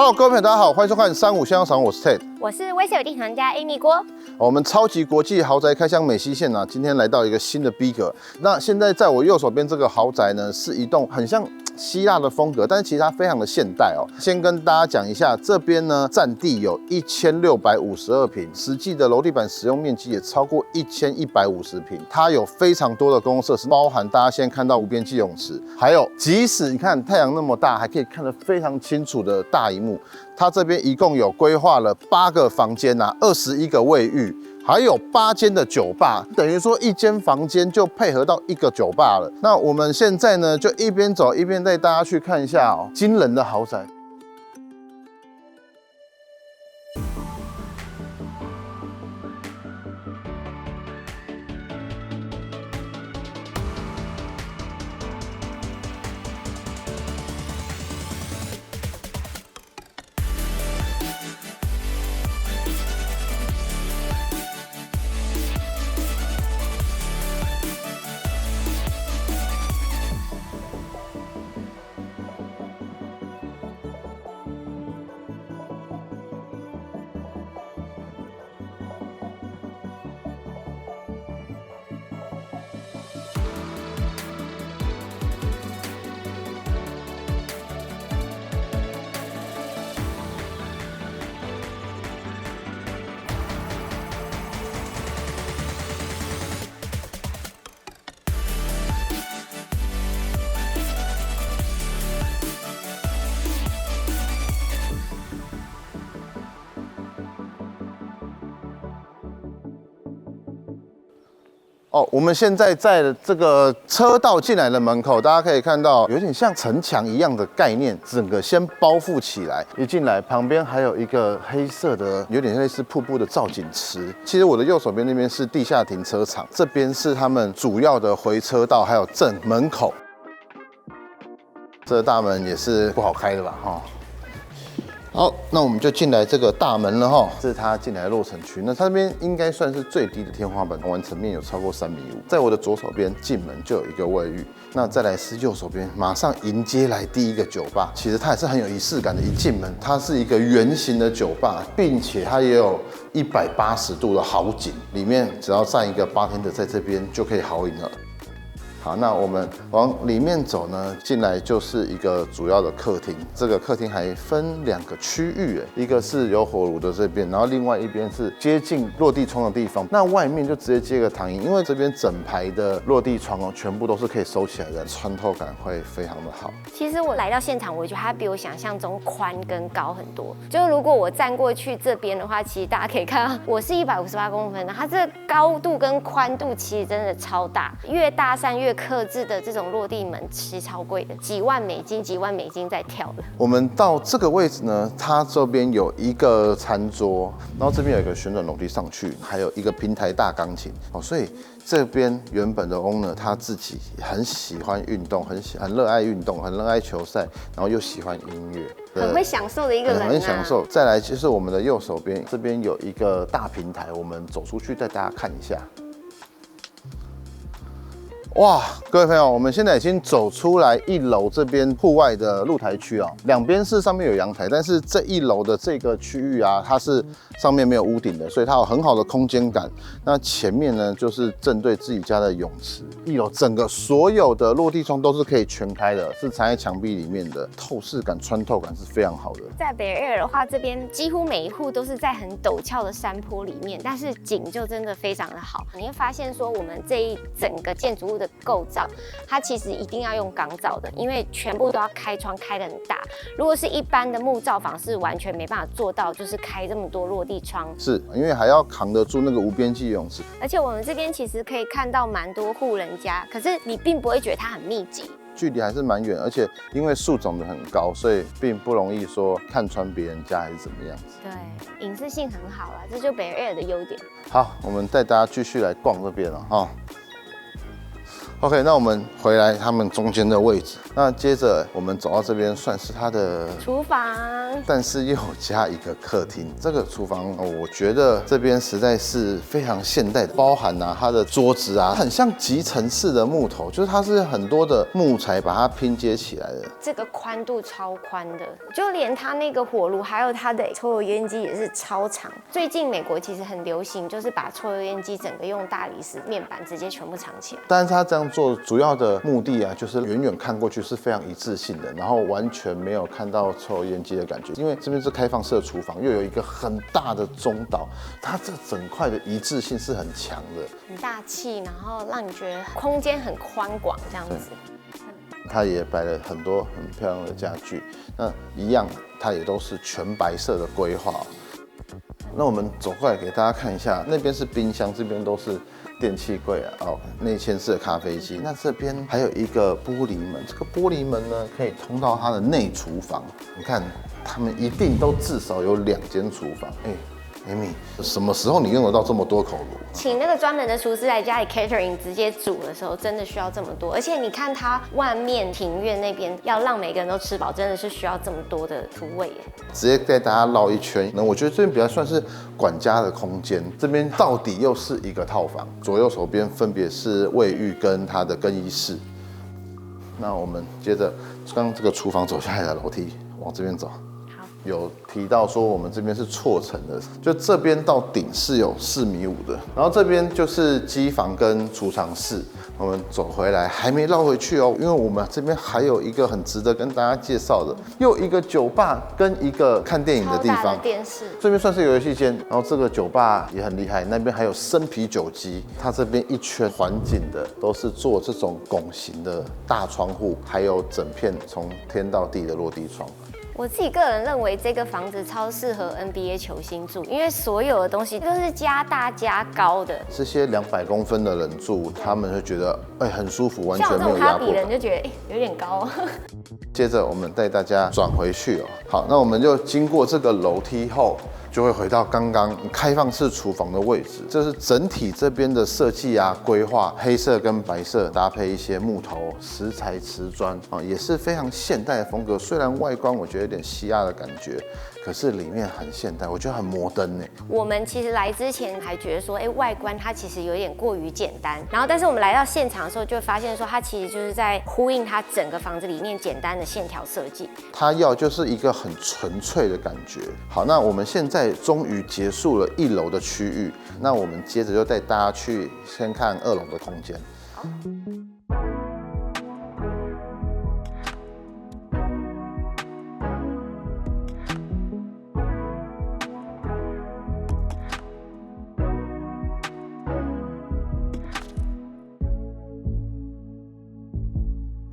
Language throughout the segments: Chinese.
Hello， 各位朋友，大家好，欢迎收看35先生赏，我是 Ted， 我是威秀地产家 Amy 郭。我们超级国际豪宅开箱美西线啊，今天来到一个新的逼格。那现在在我右手边这个豪宅呢，是一栋很像希腊的风格，但是其实它非常的现代哦。先跟大家讲一下，这边呢占地有1652坪，实际的楼地板使用面积也超过1150坪。它有非常多的公共设施，包含大家现在看到无边际泳池，还有即使你看太阳那么大，还可以看得非常清楚的大萤幕。它这边一共有规划了8个房间啊，21个卫浴。还有8间的酒吧，等于说一间房间就配合到1个酒吧了。那我们现在呢，就一边走一边带大家去看一下哦，惊人的豪宅。哦，我们现在在这个车道进来的门口，大家可以看到有点像城墙一样的概念，整个先包覆起来。一进来，旁边还有一个黑色的，有点类似瀑布的造景池。其实我的右手边那边是地下停车场，这边是他们主要的回车道，还有正门口。这个大门也是不好开的吧？哈。好，那我们就进来这个大门了哈，这是它进来的落成区。那它这边应该算是最低的天花板，完成面有超过3.5米。在我的左手边进门就有一个卫浴，那再来是右手边，马上迎接来第一个酒吧。其实它也是很有仪式感的，一进门它是一个圆形的酒吧，并且它也有180度的好景，里面只要站一个bartender在这边就可以豪饮了。好，那我们往里面走呢，进来就是一个主要的客厅。这个客厅还分2个区域，一个是有火炉的这边，然后另外一边是接近落地窗的地方。那外面就直接接个躺椅，因为这边整排的落地窗哦，全部都是可以收起来的，穿透感会非常的好。其实我来到现场，我觉得它比我想象中宽跟高很多。就如果我站过去这边的话，其实大家可以看到，我是158公分的，它这个高度跟宽度其实真的超大，越大扇越客制的这种落地门其实超贵的，几万美金在跳的。我们到这个位置呢，它这边有一个餐桌，然后这边有一个旋转楼梯上去，还有一个平台大钢琴哦，所以这边原本的 owner 他自己很喜欢运动，很热爱运动，很热爱球赛，然后又喜欢音乐。很会享受的一个人、啊，很享受。再来就是我们的右手边，这边有一个大平台，我们走出去带大家看一下。哇，各位朋友，我们现在已经走出来1楼这边户外的露台区哦，两边是上面有阳台，但是这1楼的这个区域啊，它是上面没有屋顶的，所以它有很好的空间感。那前面呢，就是正对自己家的泳池。1楼整个所有的落地窗都是可以全开的，是藏在墙壁里面的，透视感、穿透感是非常好的。在北尔的话，这边几乎每一户都是在很陡峭的山坡里面，但是景就真的非常的好。你会发现说，我们这一整个建筑物的构造，它其实一定要用钢造的，因为全部都要开窗开得很大。如果是一般的木造房，是完全没办法做到，就是开这么多落地窗。是因为还要扛得住那个无边际泳池。而且我们这边其实可以看到蛮多户人家，可是你并不会觉得它很密集。距离还是蛮远，而且因为树长得很高，所以并不容易说看穿别人家还是怎么样子。对，隐私性很好啦，这就北尔的优点。好，我们带大家继续来逛这边了哈。OK， 那我们回来他们中间的位置。那接着我们走到这边，算是它的厨房，但是又有加一个客厅。这个厨房，我觉得这边实在是非常现代的，包含它的桌子很像集成式的木头，就是它是很多的木材把它拼接起来的。这个宽度超宽的，就连它那个火炉，还有它的抽油烟机也是超长。最近美国其实很流行，就是把抽油烟机整个用大理石面板直接全部藏起来。但是他这样做主要的目的就是远远看过去是非常一致性的，然后完全没有看到抽油烟机的感觉。因为这边是开放式的厨房，又有一个很大的中岛，它这整块的一致性是很强的，很大气，然后让你觉得空间很宽广这样子。它也摆了很多很漂亮的家具，那一样它也都是全白色的规划。那我们走过来给大家看一下，那边是冰箱，这边都是电器柜内嵌式的咖啡机。那这边还有一个玻璃门，这个玻璃门呢可以通到它的内厨房。你看，他们一定都至少有2间厨房。Amy， 什么时候你用得到这么多口炉？请那个专门的厨师来家里 catering 直接煮的时候，真的需要这么多。而且你看它外面庭院那边，要让每个人都吃饱，真的是需要这么多的厨位耶。直接带大家绕一圈，那我觉得这边比较算是管家的空间。这边到底又是一个套房，左右手边分别是卫浴跟它的更衣室。那我们接着刚这个厨房走下来的楼梯，往这边走。有提到说我们这边是错层的，就这边到顶是有4.5米的，然后这边就是机房跟储藏室。我们走回来还没绕回去哦，因为我们这边还有一个很值得跟大家介绍的，又一个酒吧跟一个看电影的地方。超大的电视。这边算是一个游戏间，然后这个酒吧也很厉害，那边还有生啤酒机。它这边一圈环景的都是做这种拱形的大窗户，还有整片从天到地的落地窗。我自己个人认为这个房子超适合 NBA 球星住，因为所有的东西都是加大加高的。这些200公分的人住，他们会觉得很舒服，完全没有压迫感。像我这种哈比人就觉得有点高。接着我们带大家转回去哦。好，那我们就经过这个楼梯后，就会回到刚刚开放式厨房的位置。这是整体这边的设计规划，黑色跟白色搭配一些木头、石材、瓷砖也是非常现代的风格。虽然外观我觉得有点西亚的感觉，可是里面很现代，我觉得很摩登呢。我们其实来之前还觉得说，外观它其实有点过于简单。然后，但是我们来到现场的时候，就会发现说，它其实就是在呼应它整个房子里面简单的线条设计。它要就是一个很纯粹的感觉。好，那我们现在终于结束了1楼的区域，那我们接着就带大家去先看2楼的空间。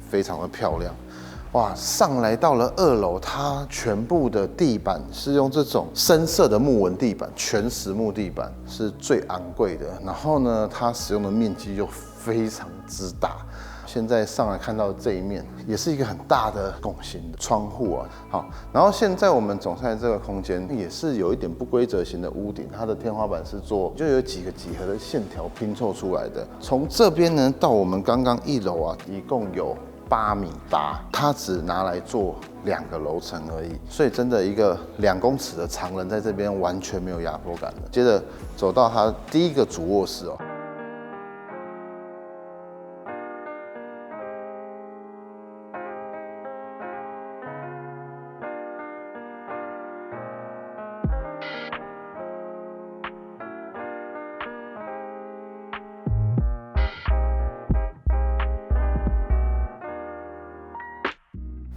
非常的漂亮，哇！上来到了2楼，它全部的地板是用这种深色的木纹地板，全实木地板是最昂贵的。然后呢，它使用的面积又非常之大。现在上来看到这一面，也是一个很大的拱形的窗户好，然后现在我们走上来这个空间，也是有一点不规则型的屋顶，它的天花板是做就有几个几何的线条拼凑出来的。从这边呢到我们刚刚1楼一共有8.8米，它只拿来做2个楼层而已，所以真的一个2公尺的长人在这边完全没有压迫感的。接着走到它第一个主卧室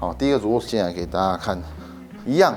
好，第一个主卧室进来给大家看，一样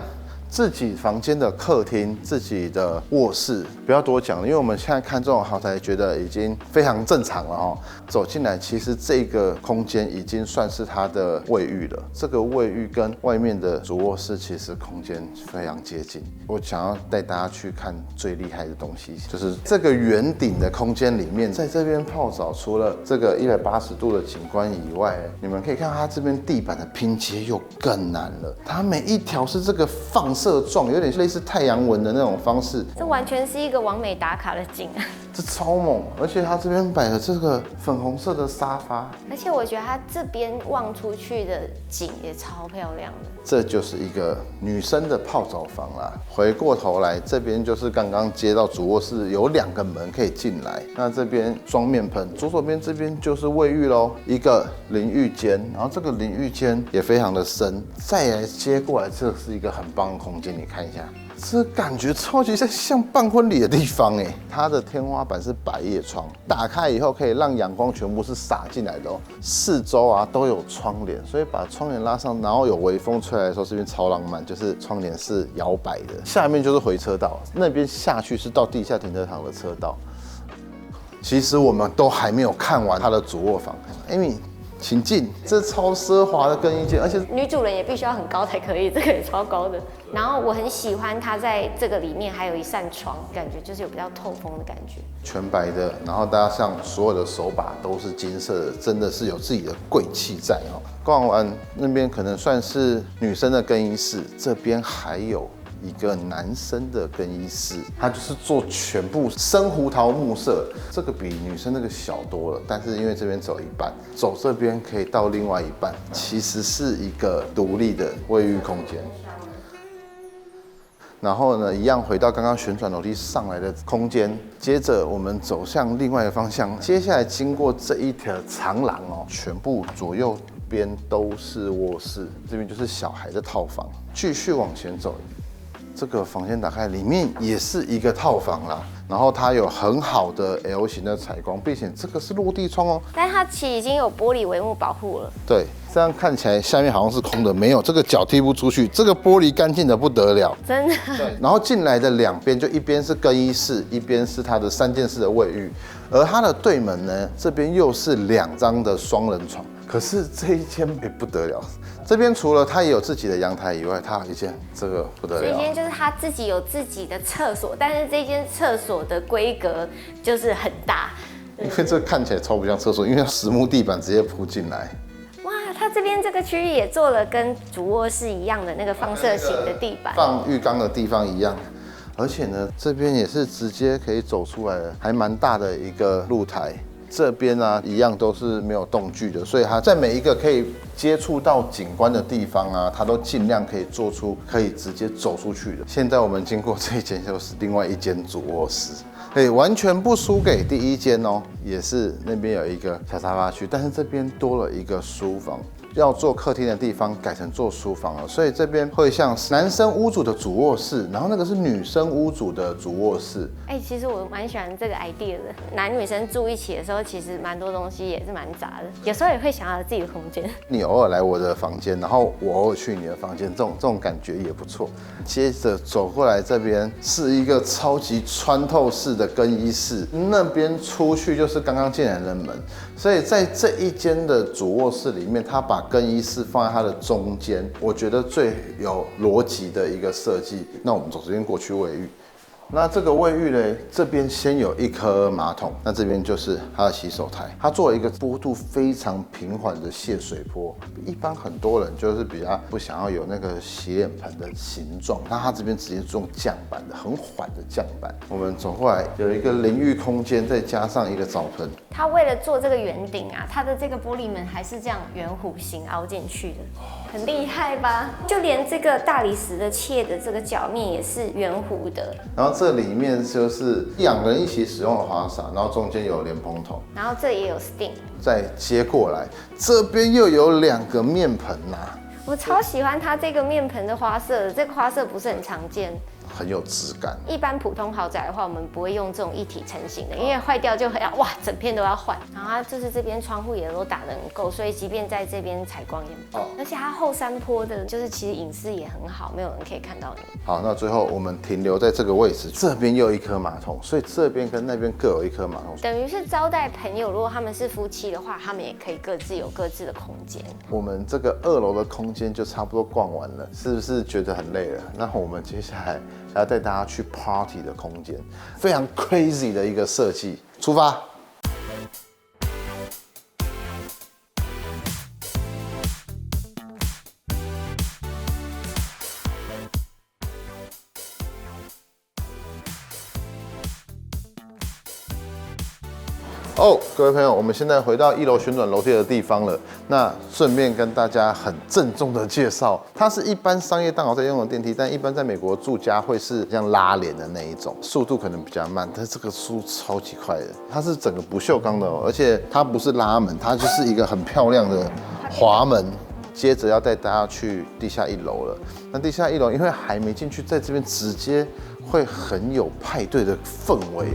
自己房间的客厅、自己的卧室，不要多讲了，因为我们现在看这种豪宅，觉得已经非常正常了走进来，其实这个空间已经算是它的卫浴了。这个卫浴跟外面的主卧室其实空间非常接近。我想要带大家去看最厉害的东西，就是这个圆顶的空间里面，在这边泡澡，除了这个180度的景观以外，你们可以看到它这边地板的拼接又更难了。它每一条是这个放射状，有点类似太阳纹的那种方式。这完全是一个完美打卡的景。这超猛！而且它这边摆了这个粉红色的沙发，而且我觉得它这边望出去的景也超漂亮的。这就是一个女生的泡澡房啦。回过头来，这边就是刚刚接到主卧室，有2个门可以进来。那这边装面盆，左手边这边就是卫浴咯，一个淋浴间，然后这个淋浴间也非常的深。再来接过来，这是一个很棒的空间，你看一下。这感觉超级像办婚礼的地方哎，它的天花板是百叶窗，打开以后可以让阳光全部是洒进来的哦。四周啊都有窗帘，所以把窗帘拉上，然后有微风吹来的时候，这边超浪漫，就是窗帘是摇摆的。下面就是回车道，那边下去是到地下停车场的车道。其实我们都还没有看完它的主卧房，Amy。请进，这超奢华的更衣间，而且女主人也必须要很高才可以，这个也超高的。然后我很喜欢它在这个里面还有一扇窗，感觉就是有比较透风的感觉。全白的，然后搭上所有的手把都是金色的，真的是有自己的贵气在哦。逛完那边可能算是女生的更衣室，这边还有一个男生的更衣室，它就是做全部深胡桃木色，这个比女生那个小多了，但是因为这边走一半，走这边可以到另外一半，其实是一个独立的卫浴空间。然后呢，一样回到刚刚旋转楼梯上来的空间，接着我们走向另外一个方向，接下来经过这一条长廊哦，全部左右边都是卧室，这边就是小孩的套房，继续往前走。这个房间打开，里面也是一个套房啦。然后它有很好的 L 型的采光，并且这个是落地窗哦。但它其实已经有玻璃帷幕保护了。对，这样看起来下面好像是空的，没有，这个脚踢不出去，这个玻璃干净的不得了。真的。对。然后进来的2边，就一边是更衣室，一边是它的3件式的卫浴，而它的对门呢，这边又是2张的双人床。可是这一间也不得了，这边除了它也有自己的阳台以外，它有一间这个不得了。这间就是它自己有自己的厕所，但是这间厕所的规格就是很大，因为这看起来超不像厕所，因为实木地板直接铺进来。哇，它这边这个区域也做了跟主卧室一样的那个放射型的地板，放浴缸的地方一样。而且呢，这边也是直接可以走出来的，还蛮大的一个露台。这边呢，一样都是没有动距的，所以它在每一个可以接触到景观的地方啊，它都尽量可以做出可以直接走出去的。现在我们经过这一间，就是另外一间主卧室，完全不输给第一间哦，也是那边有一个小沙发区，但是这边多了一个书房。要做客厅的地方改成做书房了，所以这边会像男生屋主的主卧室，然后那个是女生屋主的主卧室。其实我蛮喜欢这个 idea 的。男女生住一起的时候，其实蛮多东西也是蛮杂的，有时候也会想要有自己的空间。你偶尔来我的房间，然后我偶尔去你的房间，这种感觉也不错。接着走过来这边是一个超级穿透式的更衣室，那边出去就是刚刚进来的门，所以在这一间的主卧室里面，它把更衣室放在它的中间，我觉得最有逻辑的一个设计。那我们走这边过去卫浴。那这个卫浴呢，这边先有一颗马桶，那这边就是它的洗手台，它做了一个坡度非常平缓的泄水坡。一般很多人就是比较不想要有那个洗脸盆的形状，那它这边直接用降板的，很缓的降板。我们走过来有一个淋浴空间，再加上一个澡盆。它为了做这个圆顶啊，它的这个玻璃门还是这样圆弧形凹进去的，很厉害吧？就连这个大理石的切的这个角面也是圆弧的。然后这里面就是2个人一起使用的花洒，然后中间有莲蓬头，然后这也有 steam。再接过来，这边又有2个面盆呐。我超喜欢它这个面盆的花色，这个花色不是很常见。很有质感。一般普通豪宅的话，我们不会用这种一体成型的，因为坏掉就很要哇，整片都要换。然后它就是这边窗户也都打得很够，所以即便在这边采光也很棒。而且它后山坡的，就是其实隐私也很好，没有人可以看到你。好，那最后我们停留在这个位置，这边又一颗马桶，所以这边跟那边各有一颗马桶，等于是招待朋友。如果他们是夫妻的话，他们也可以各自有各自的空间。我们这个2楼的空间就差不多逛完了，是不是觉得很累了？那我们接下来还要带大家去 party 的空间，非常 crazy 的一个设计，出发。哦，各位朋友，我们现在回到1楼旋转楼梯的地方了。那顺便跟大家很郑重的介绍，它是一般商业大楼在用的电梯，但一般在美国住家会是像拉帘的那一种，速度可能比较慢，但是这个速度超级快的。它是整个不锈钢的哦，而且它不是拉门，它就是一个很漂亮的滑门。接着要带大家去地下1楼了。那地下1楼因为还没进去，在这边直接会很有派对的氛围。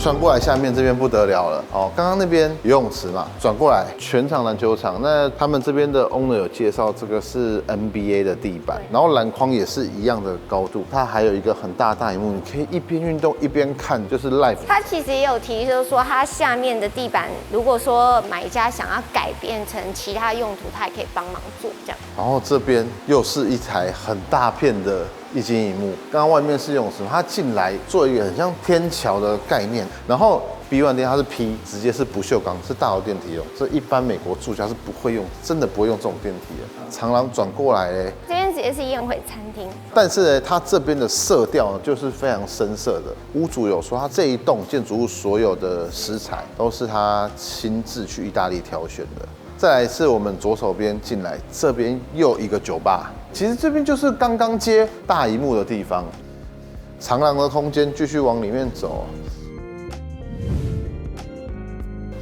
转过来下面这边不得了了哦，刚刚那边游泳池嘛，转过来全场篮球场。那他们这边的 owner 有介绍，这个是 NBA 的地板，然后篮筐也是一样的高度，它还有一个很大荧幕，你可以一边运动一边看，就是 live。它其实也有提，就是说它下面的地板，如果说买家想要改变成其他用途，它也可以帮忙做这样。然后这边又是一台很大片的液晶萤幕，刚刚外面是游泳池，它进来做一个很像天桥的概念，然后 B1 电它是 P， 直接是不锈钢，是大楼电梯哦，这一般美国住家是不会用，真的不会用这种电梯的。长廊转过来嘞，这边直接是宴会餐厅，但是呢，它这边的色调就是非常深色的。屋主有说，他这一栋建筑物所有的食材都是他亲自去意大利挑选的。再来是我们左手边进来，这边又一个酒吧。其实这边就是刚刚接大萤幕的地方。长廊的空间继续往里面走，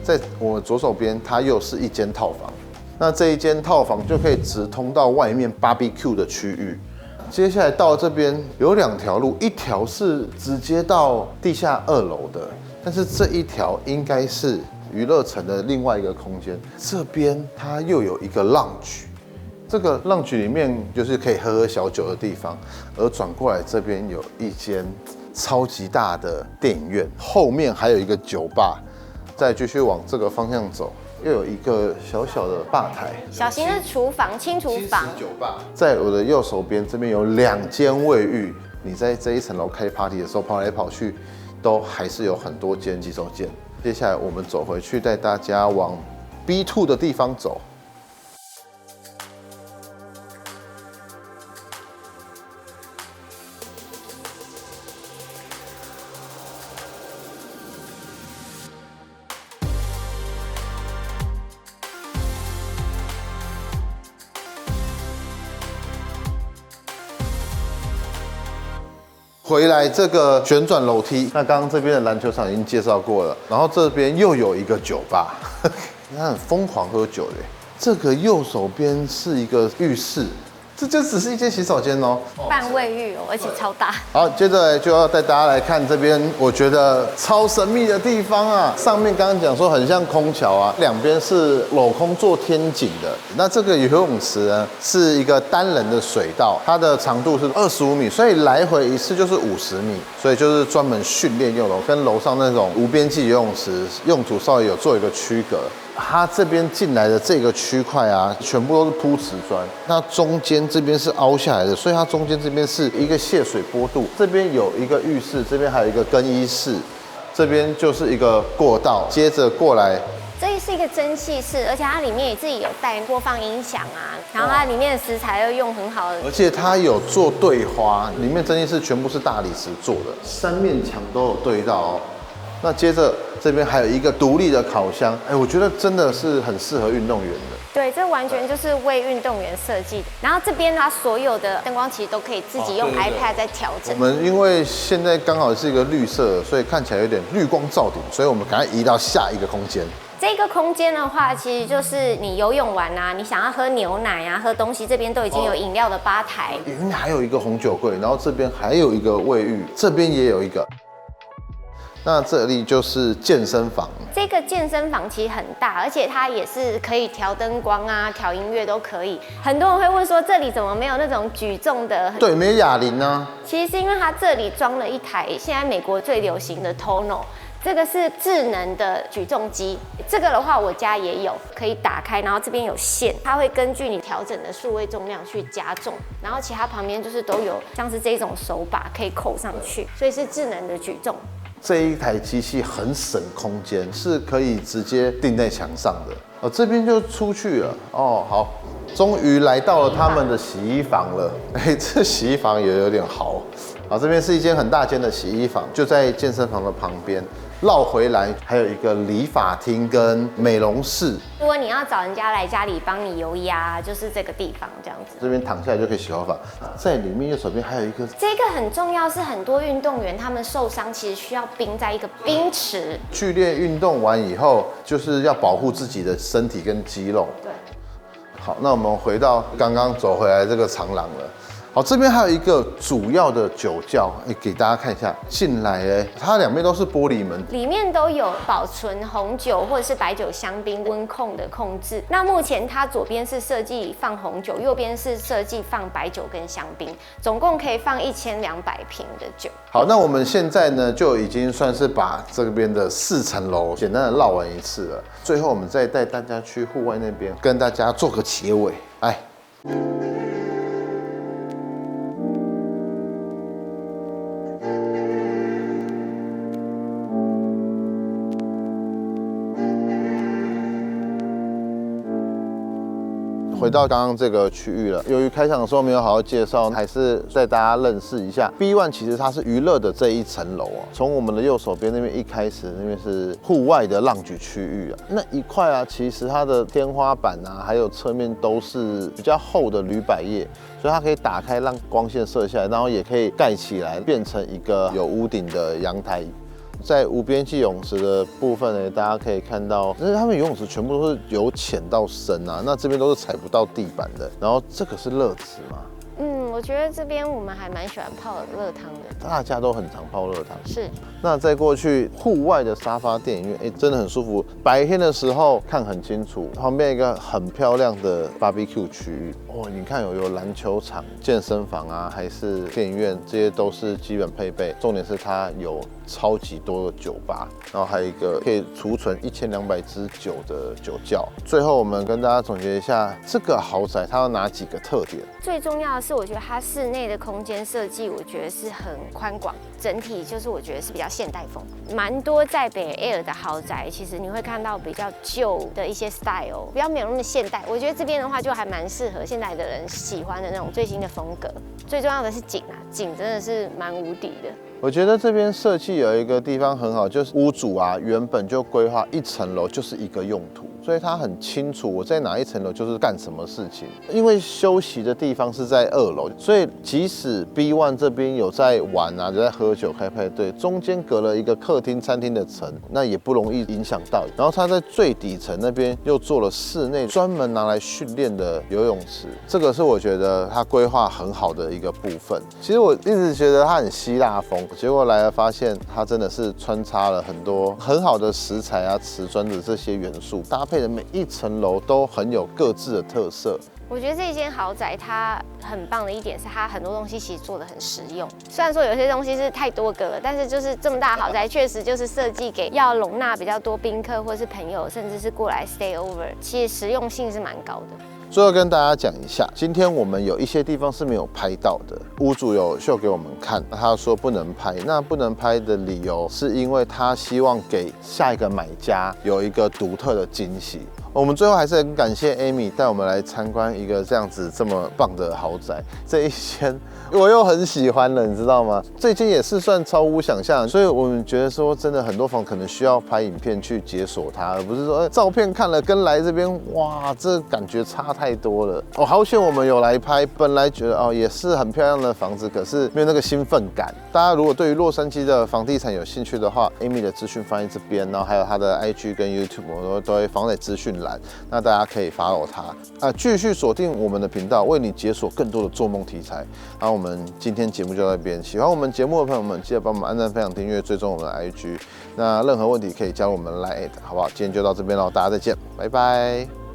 在我们左手边，它又是一间套房。那这一间套房就可以直通到外面 BBQ 的区域。接下来到这边有2条路，一条是直接到地下2楼的，但是这一条应该是娱乐城的另外一个空间。这边它又有一个 lounge， 这个 lounge 里面就是可以喝小酒的地方，而转过来这边有一间超级大的电影院，后面还有一个酒吧，再继续往这个方向走。又有一个小小的吧台，小型的厨房，轻厨房。酒吧，在我的右手边，这边有2间卫浴。你在这一层楼开 party 的时候，跑来跑去，都还是有很多间洗手间。接下来我们走回去，带大家往 B2 的地方走。回来这个旋转楼梯，那刚刚这边的篮球场已经介绍过了，然后这边又有一个酒吧，他很疯狂喝酒的。这个右手边是一个浴室，这就只是一间洗手间哦，半卫浴哦，而且超大。好，接着就要带大家来看这边，我觉得超神秘的地方啊。上面刚刚讲说很像空桥啊，两边是镂空做天井的。那这个游泳池呢，是一个单人的水道，它的长度是25米，所以来回一次就是50米，所以就是专门训练用的，跟楼上那种无边际游泳池用途稍微有做一个区隔。它这边进来的这个区块啊，全部都是铺瓷砖，那中间这边是凹下来的，所以它中间这边是一个泄水坡度，这边有一个浴室，这边还有一个更衣室，这边就是一个过道，接着过来。这是一个蒸汽室，而且它里面也自己有带播放音响啊，然后它里面的食材又用很好的，而且它有做对花，里面蒸汽室全部是大理石做的，3面墙都有对到哦。那接着这边还有一个独立的烤箱，我觉得真的是很适合运动员的。对，这完全就是为运动员设计的。然后这边它所有的灯光其实都可以自己用 iPad 在调整。我们因为现在刚好是一个绿色，所以看起来有点绿光照顶，所以我们赶快移到下一个空间。这个空间的话，其实就是你游泳完啊，你想要喝牛奶啊、喝东西，这边都已经有饮料的吧台。里面还有一个红酒柜，然后这边还有一个卫浴，这边也有一个。那这里就是健身房。这个健身房其实很大，而且它也是可以调灯光啊、调音乐都可以。很多人会问说，这里怎么没有那种举重的？对，没有哑铃啊。其实是因为它这里装了一台现在美国最流行的 Tono。这个是智能的举重机，这个的话我家也有，可以打开，然后这边有线，它会根据你调整的数位重量去加重，然后其他旁边就是都有像是这种手把可以扣上去，所以是智能的举重。这一台机器很省空间，是可以直接钉在墙上的。这边就出去了。好，终于来到了他们的洗衣房了。这洗衣房也有点豪。好，这边是一间很大间的洗衣房，就在健身房的旁边。绕回来还有一个理发厅跟美容室。如果你要找人家来家里帮你油压，就是这个地方这样子。这边躺下来就可以洗头发，在里面右手边还有一个。这个很重要，是很多运动员他们受伤其实需要冰在一个冰池。剧烈运动完以后，就是要保护自己的身体跟肌肉。对。好，那我们回到刚刚走回来这个长廊了。好，这边还有一个主要的酒窖，给大家看一下。进来，它两边都是玻璃门，里面都有保存红酒或者是白酒香槟温控的控制。那目前它左边是设计放红酒，右边是设计放白酒跟香槟，总共可以放1200瓶的酒。好，那我们现在呢就已经算是把这边的4层楼简单的绕完一次了。最后我们再带大家去户外那边，跟大家做个结尾。来。回到刚刚这个区域了，由于开场的时候没有好好介绍，还是带大家认识一下。B1 其实它是娱乐的这一层楼哦，从我们的右手边那边一开始，那边是户外的浪举区域啊。那一块啊，其实它的天花板啊，还有侧面都是比较厚的铝百叶，所以它可以打开让光线射下来，然后也可以盖起来，变成一个有屋顶的阳台。在无边际泳池的部分呢，大家可以看到，但是他们游泳池全部都是由浅到深啊，那这边都是踩不到地板的。然后这个是热池嘛？我觉得这边我们还蛮喜欢泡热汤的，大家都很常泡热汤。是。那再过去户外的沙发电影院，真的很舒服。白天的时候看很清楚，旁边一个很漂亮的 barbecue 区域。你看有篮球场、健身房啊，还是电影院，这些都是基本配备。重点是它有超级多的酒吧，然后还有一个可以储存1200支酒的酒窖。最后我们跟大家总结一下，这个豪宅它有哪几个特点？最重要的是，我觉得它室内的空间设计，我觉得是很宽广，整体就是我觉得是比较现代风。蛮多在北 Air 的豪宅，其实你会看到比较旧的一些 style， 比较没有那么现代。我觉得这边的话就还蛮适合现代的人喜欢的那种最新的风格。最重要的是景啊，景真的是蛮无敌的。我觉得这边设计有一个地方很好，就是屋主啊原本就规划1层楼就是一个用途，所以他很清楚我在哪1层楼就是干什么事情。因为休息的地方是在2楼，所以即使 B1 这边有在玩啊，有在喝酒开派对，中间隔了一个客厅、餐厅的层，那也不容易影响到。然后他在最底层那边又做了室内专门拿来训练的游泳池，这个是我觉得他规划很好的一个部分。其实我一直觉得他很希腊风。结果来了，发现它真的是穿插了很多很好的石材啊、瓷砖的这些元素，搭配的每1层楼都很有各自的特色。我觉得这间豪宅它很棒的一点是，它很多东西其实做得很实用。虽然说有些东西是太多个了，但是就是这么大的豪宅，确实就是设计给要容纳比较多宾客或是朋友，甚至是过来 stay over， 其实实用性是蛮高的。最后跟大家讲一下，今天我们有一些地方是没有拍到的，屋主有秀给我们看，他说不能拍。那不能拍的理由是因为他希望给下一个买家有一个独特的惊喜。我们最后还是很感谢 Amy 带我们来参观一个这样子这么棒的豪宅。这一间我又很喜欢了，你知道吗？这间也是算超乎想象，所以我们觉得说真的很多房可能需要拍影片去解锁它，而不是说照片看了跟来这边哇，这感觉差太多了。好险我们有来拍，本来觉得也是很漂亮的房子，可是没有那个兴奋感。大家如果对于洛杉矶的房地产有兴趣的话 ，Amy 的资讯放在这边，然后还有她的 IG 跟 YouTube 我都会放在资讯栏，那大家可以 follow 她继续锁定我们的频道，为你解锁更多的做梦题材。然后我们今天节目就到这边，喜欢我们节目的朋友们，记得帮我们按赞、分享、订阅、追踪我们的 IG。那任何问题可以加入我们的 Line， 好不好？今天就到这边喽，大家再见，拜拜。